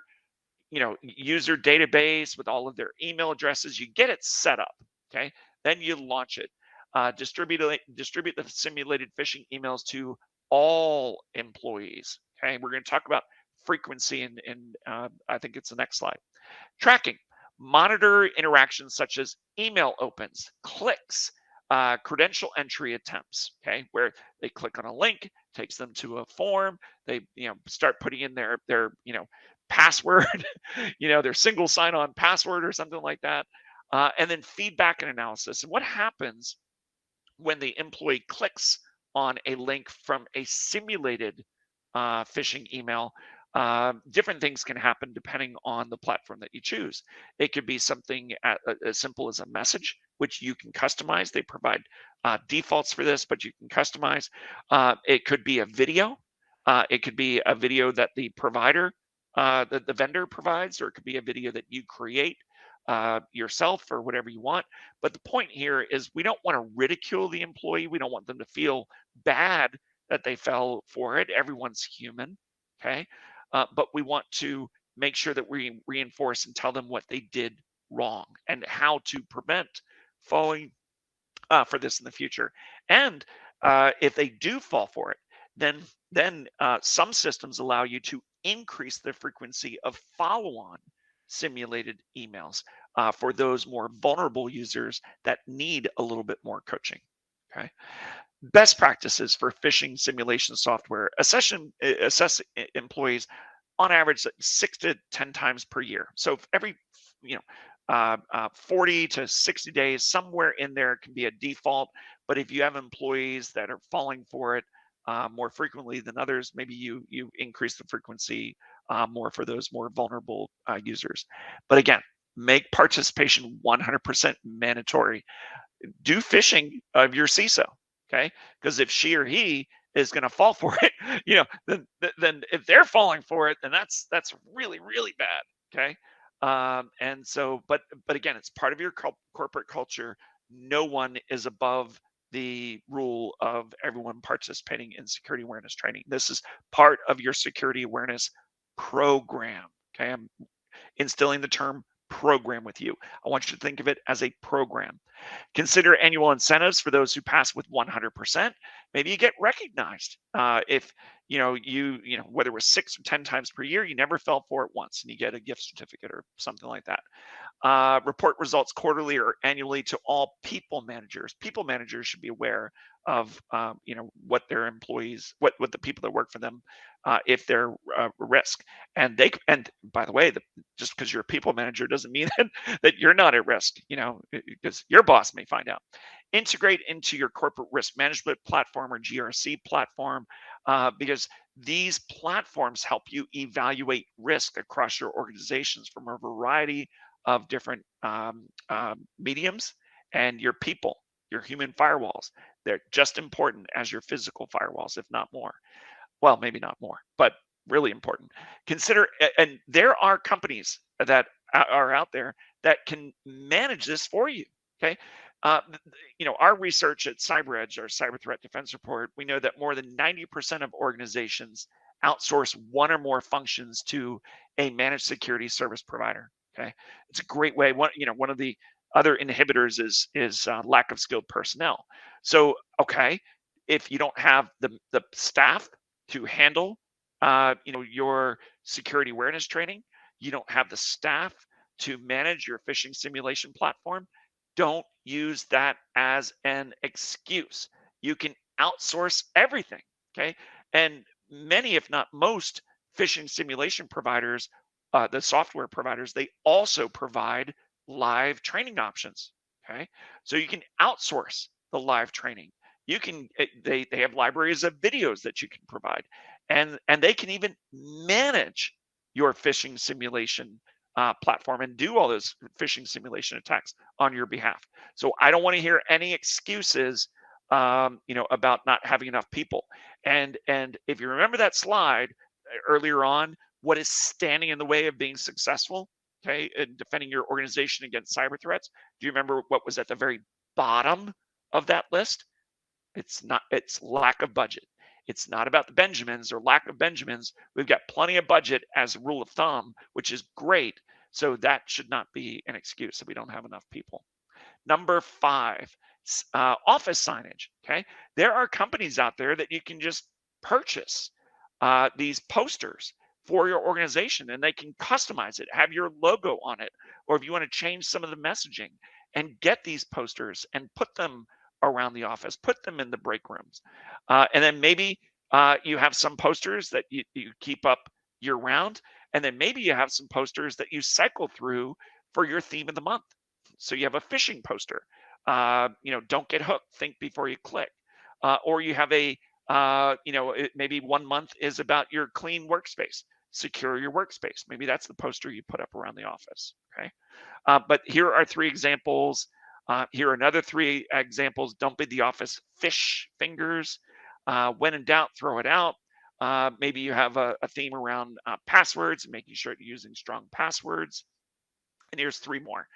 user database with all of their email addresses. You get it set up. Okay, then you launch it. Distribute the simulated phishing emails to all employees. Okay, we're going to talk about frequency in I think it's the next slide. Tracking. Monitor interactions such as email opens, clicks, credential entry attempts, okay, where they click on a link, takes them to a form, they start putting in their password, their single sign-on password or something like that, and then feedback and analysis. And what happens when the employee clicks on a link from a simulated phishing email? Different things can happen depending on the platform that you choose. It could be something as simple as a message, which you can customize. They provide defaults for this, but you can customize. It could be a video. It could be a video that the provider, the vendor provides, or it could be a video that you create. yourself or whatever you want. But the point here is we don't want to ridicule the employee. We don't want them to feel bad that they fell for it. Everyone's human, okay? But we want to make sure that we reinforce and tell them what they did wrong and how to prevent falling for this in the future. And if they do fall for it, then some systems allow you to increase the frequency of follow-on simulated emails for those more vulnerable users that need a little bit more coaching. Okay. Best practices for phishing simulation software: assess employees on average 6 to 10 times per year. So every, 40 to 60 days, somewhere in there can be a default. But if you have employees that are falling for it more frequently than others, maybe you increase the frequency more for those more vulnerable users. But again, make participation 100% mandatory. Do phishing of your CISO, okay? Because if she or he is going to fall for it, then if they're falling for it, then that's really, really bad, okay? And so, but again, it's part of your corporate culture. No one is above the rule of everyone participating in security awareness training. This is part of your security awareness program, okay? I'm instilling the term program with you. I want you to think of it as a program. Consider annual incentives for those who pass with 100%. Maybe you get recognized. If whether it was 6 or 10 times per year, you never fell for it once, and you get a gift certificate or something like that. Report results quarterly or annually to all people managers. People managers should be aware of what their employees, what the people that work for them, if they're risk. And by the way, just because you're a people manager doesn't mean that you're not at risk. Because your boss may find out. Integrate into your corporate risk management platform or GRC platform, because these platforms help you evaluate risk across your organizations from a variety of different mediums. And your people, your human firewalls, they're just important as your physical firewalls, if not more. Well, maybe not more, but really important. Consider, and there are companies that are out there that can manage this for you. Okay. Our research at CyberEdge, our Cyberthreat Defense Report, we know that more than 90% of organizations outsource one or more functions to a managed security service provider. Okay, it's a great way. One of the other inhibitors is lack of skilled personnel. So, okay, if you don't have the staff to handle, your security awareness training, you don't have the staff to manage your phishing simulation platform, don't use that as an excuse. You can outsource everything, okay? And many, if not most, phishing simulation providers, the software providers, they also provide live training options, okay? So you can outsource the live training. You can, they have libraries of videos that you can provide, and they can even manage your phishing simulation platform and do all those phishing simulation attacks on your behalf. So I don't want to hear any excuses, about not having enough people. And if you remember that slide earlier on, what is standing in the way of being successful, okay, in defending your organization against cyber threats? Do you remember what was at the very bottom of that list? It's lack of budget. It's not about the Benjamins or lack of Benjamins. We've got plenty of budget as a rule of thumb, which is great. So that should not be an excuse that we don't have enough people. Number 5, office signage. Okay, there are companies out there that you can just purchase these posters for your organization, and they can customize it, have your logo on it, or if you want to change some of the messaging, and get these posters and put them around the office, put them in the break rooms. And then maybe you have some posters that you keep up year round. And then maybe you have some posters that you cycle through for your theme of the month. So you have a phishing poster, don't get hooked, think before you click. Or you have maybe 1 month is about your clean workspace, secure your workspace. Maybe that's the poster you put up around the office, okay? But here are 3 examples. Here are another 3 examples. Don't be the office fish fingers. When in doubt, throw it out. Maybe you have a theme around passwords, making sure you're using strong passwords. And here's three more.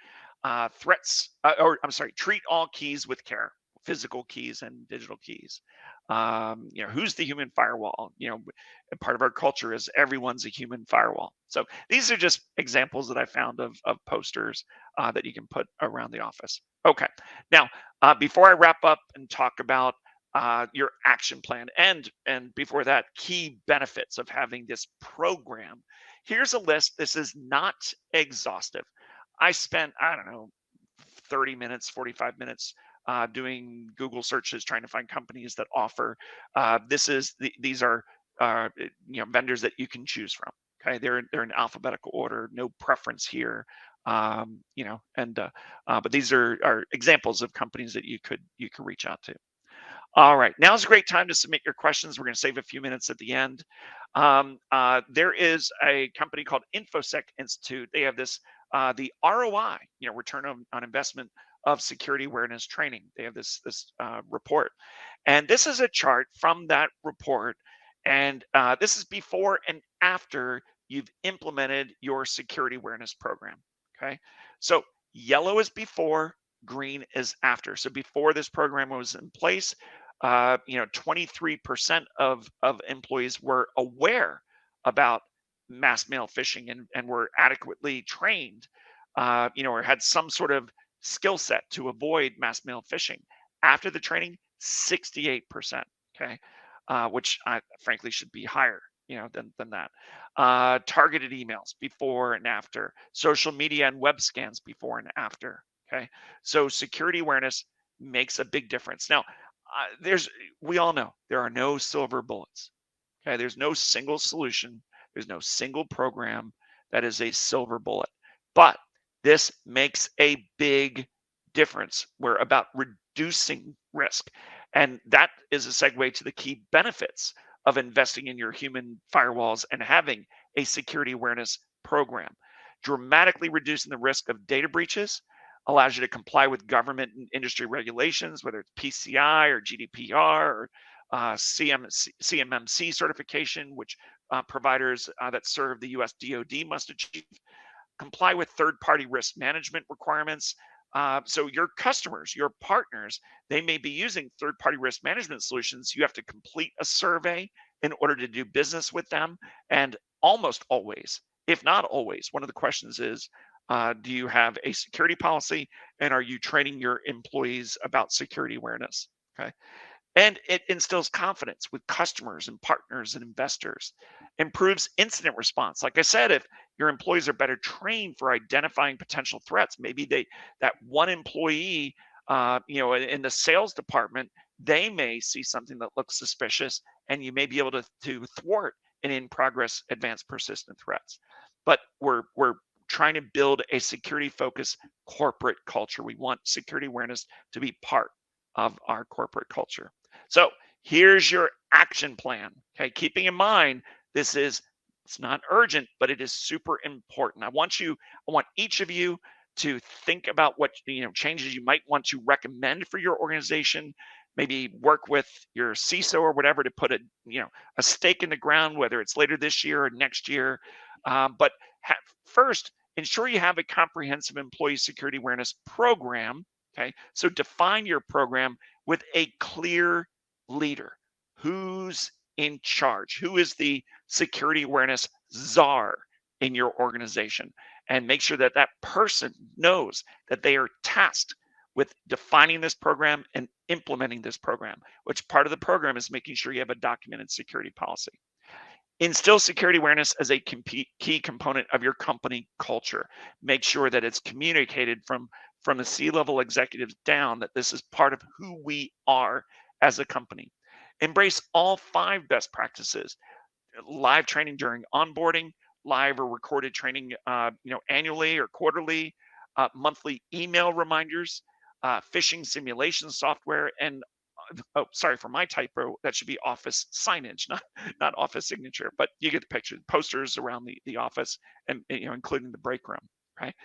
Treat all keys with care, physical keys and digital keys. Who's the human firewall? And part of our culture is everyone's a human firewall. So these are just examples that I found of posters that you can put around the office. Okay. Now, before I wrap up and talk about your action plan, and before that, key benefits of having this program, here's a list. This is not exhaustive. I spent, I don't know, 30 minutes, 45 minutes doing Google searches, trying to find companies that offer. These are vendors that you can choose from. Okay, they're in alphabetical order, no preference here. But these are examples of companies that you could reach out to. All right, now's a great time to submit your questions. We're going to save a few minutes at the end. There is a company called InfoSec Institute. They have this, the ROI, return on investment of security awareness training. They have this report, and this is a chart from that report. And this is before and after you've implemented your security awareness program. Okay, so yellow is before, green is after. So before this program was in place, 23% of employees were aware about mass mail phishing and were adequately trained, or had some sort of skill set to avoid mass mail phishing. After the training, 68%. Okay, which frankly should be higher, than that. Targeted emails before and after, social media and web scans before and after. Okay, so security awareness makes a big difference. Now, we all know there are no silver bullets. Okay, there's no single solution. There's no single program that is a silver bullet. But this makes a big difference. We're about reducing risk. And that is a segue to the key benefits of investing in your human firewalls and having a security awareness program. Dramatically reducing the risk of data breaches allows you to comply with government and industry regulations, whether it's PCI or GDPR or CMMC certification, which providers that serve the US DoD must achieve. Comply with third-party risk management requirements. So your customers, your partners, they may be using third-party risk management solutions. You have to complete a survey in order to do business with them. And almost always, if not always, one of the questions is, do you have a security policy, and are you training your employees about security awareness? Okay. And it instills confidence with customers and partners and investors, improves incident response. Like I said, if your employees are better trained for identifying potential threats, maybe that one employee, in the sales department, they may see something that looks suspicious, and you may be able to thwart an in-progress advanced persistent threats. But we're trying to build a security focused corporate culture. We want security awareness to be part of our corporate culture. So here's your action plan. Okay, keeping in mind it's not urgent, but it is super important. I want each of you to think about what changes you might want to recommend for your organization. Maybe work with your CISO or whatever to put a stake in the ground, whether it's later this year or next year. But first, ensure you have a comprehensive employee security awareness program. Okay, so define your program with a clear leader. Who's in charge? Who is the security awareness czar in your organization? And make sure that person knows that they are tasked with defining this program and implementing this program, which part of the program is making sure you have a documented security policy. Instill security awareness as a key component of your company culture. Make sure that it's communicated from the C-level executives down that this is part of who we are as a company. Embrace all 5 best practices: live training during onboarding, live or recorded training, annually or quarterly, monthly email reminders, phishing simulation software, and oh, sorry for my typo. That should be office signage, not office signature. But you get the picture. Posters around the office, and including the break room. Right?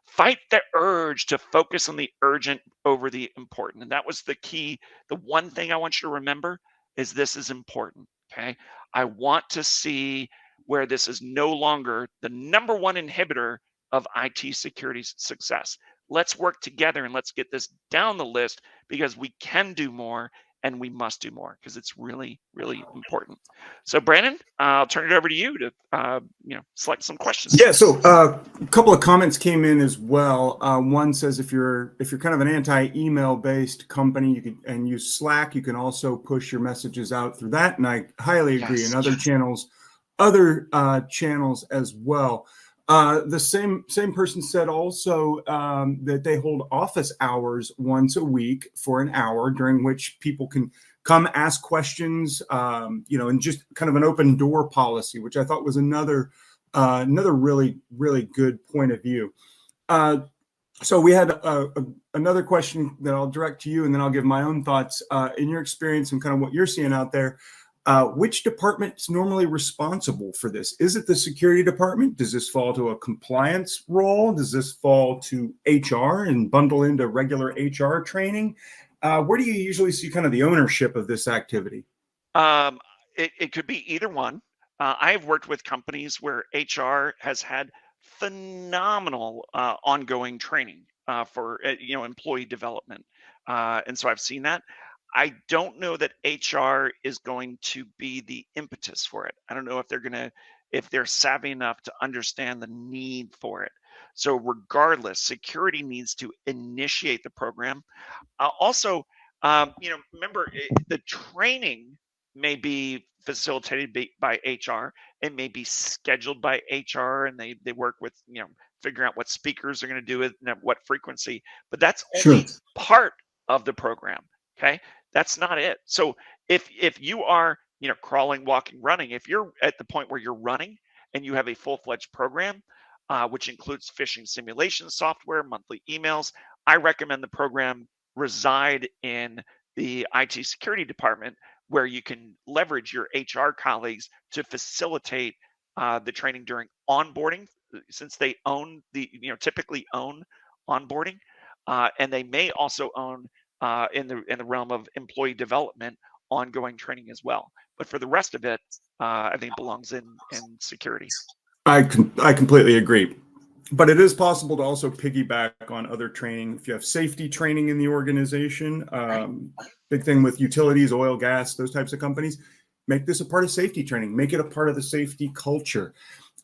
Fight the urge to focus on the urgent over the important. And that was the key. The one thing I want you to remember is this is important. Okay. I want to see where this is no longer the number one inhibitor of IT security success. Let's work together and let's get this down the list because we can do more and we must do more because it's really, really important. So, Brandon, I'll turn it over to you to select some questions. Yeah, so a couple of comments came in as well. One says if you're kind of an anti-email based company, you could and use Slack, you can also push your messages out through that, and I highly agree. Yes. And other channels as well. The same person said also that they hold office hours once a week for an hour during which people can come ask questions, and just kind of an open door policy, which I thought was another really, really good point of view. So we had another question that I'll direct to you, and then I'll give my own thoughts. In your experience and kind of what you're seeing out there, which department is normally responsible for this? Is it the security department? Does this fall to a compliance role? Does this fall to HR and bundle into regular HR training? Where do you usually see kind of the ownership of this activity? It could be either one. I've worked with companies where HR has had phenomenal ongoing training for employee development, and so I've seen that. I don't know that HR is going to be the impetus for it. I don't know if they're savvy enough to understand the need for it. So regardless, security needs to initiate the program. Also, remember the training may be facilitated by HR. It may be scheduled by HR, and they work with figuring out what speakers are going to do it and at what frequency. But that's only part of the program. Okay, that's not it. So if you are crawling, walking, running, if you're at the point where you're running and you have a full-fledged program, which includes phishing simulation software, monthly emails, I recommend the program reside in the IT security department, where you can leverage your HR colleagues to facilitate the training during onboarding, since they typically own onboarding, and they may also own in the realm of employee development ongoing training as well. But for the rest of it, I think it belongs in security. I completely agree. But it is possible to also piggyback on other training. If you have safety training in the organization, big thing with utilities, oil, gas, those types of companies, make this a part of safety training. Make it a part of the safety culture.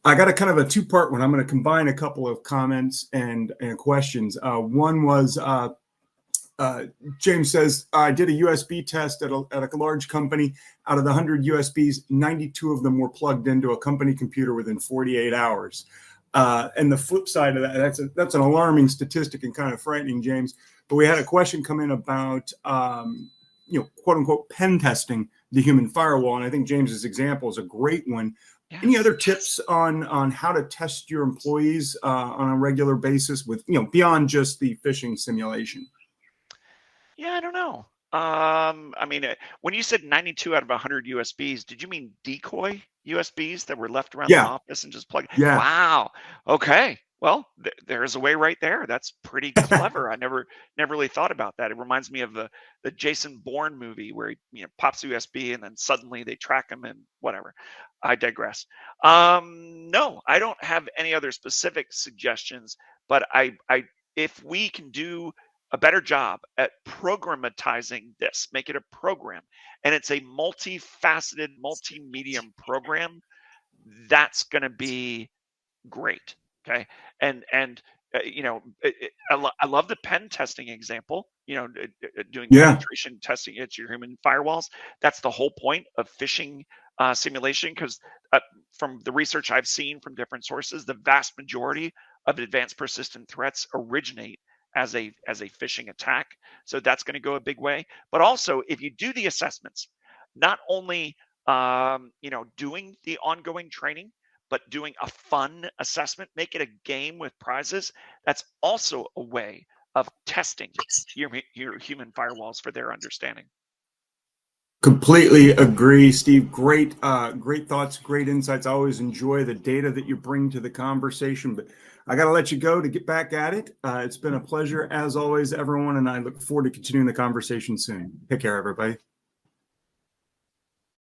I got a kind of a two-part one. I'm going to combine a couple of comments and questions. One was James says, I did a USB test at a large company. Out of the 100 USBs, 92 of them were plugged into a company computer within 48 hours. And the flip side of that, that's an alarming statistic and kind of frightening, James. But we had a question come in about, quote unquote, pen testing the human firewall. And I think James's example is a great one. Yes. Any other tips on how to test your employees on a regular basis with, beyond just the phishing simulation? Yeah, I don't know. When you said 92 out of 100 USBs, did you mean decoy USBs that were left around the office and just plugged? Yeah. Wow. Okay. Well, there's a way right there. That's pretty clever. I never really thought about that. It reminds me of the Jason Bourne movie where he pops USB and then suddenly they track him and whatever. I digress. No, I don't have any other specific suggestions, but if we can do a better job at programmatizing this, make it a program, and it's a multifaceted, multi-medium program, that's going to be great. Okay. And I love the pen testing example, doing penetration testing at your human firewalls. That's the whole point of phishing simulation, because from the research I've seen from different sources, the vast majority of advanced persistent threats originate as a phishing attack. So that's going to go a big way. But also, if you do the assessments, not only doing the ongoing training, but doing a fun assessment, make it a game with prizes. That's also a way of testing your human firewalls for their understanding. Completely agree, Steve. Great thoughts, great insights. I always enjoy the data that you bring to the conversation, but I got to let you go to get back at it. It's been a pleasure as always, everyone, and I look forward to continuing the conversation soon. Take care, everybody.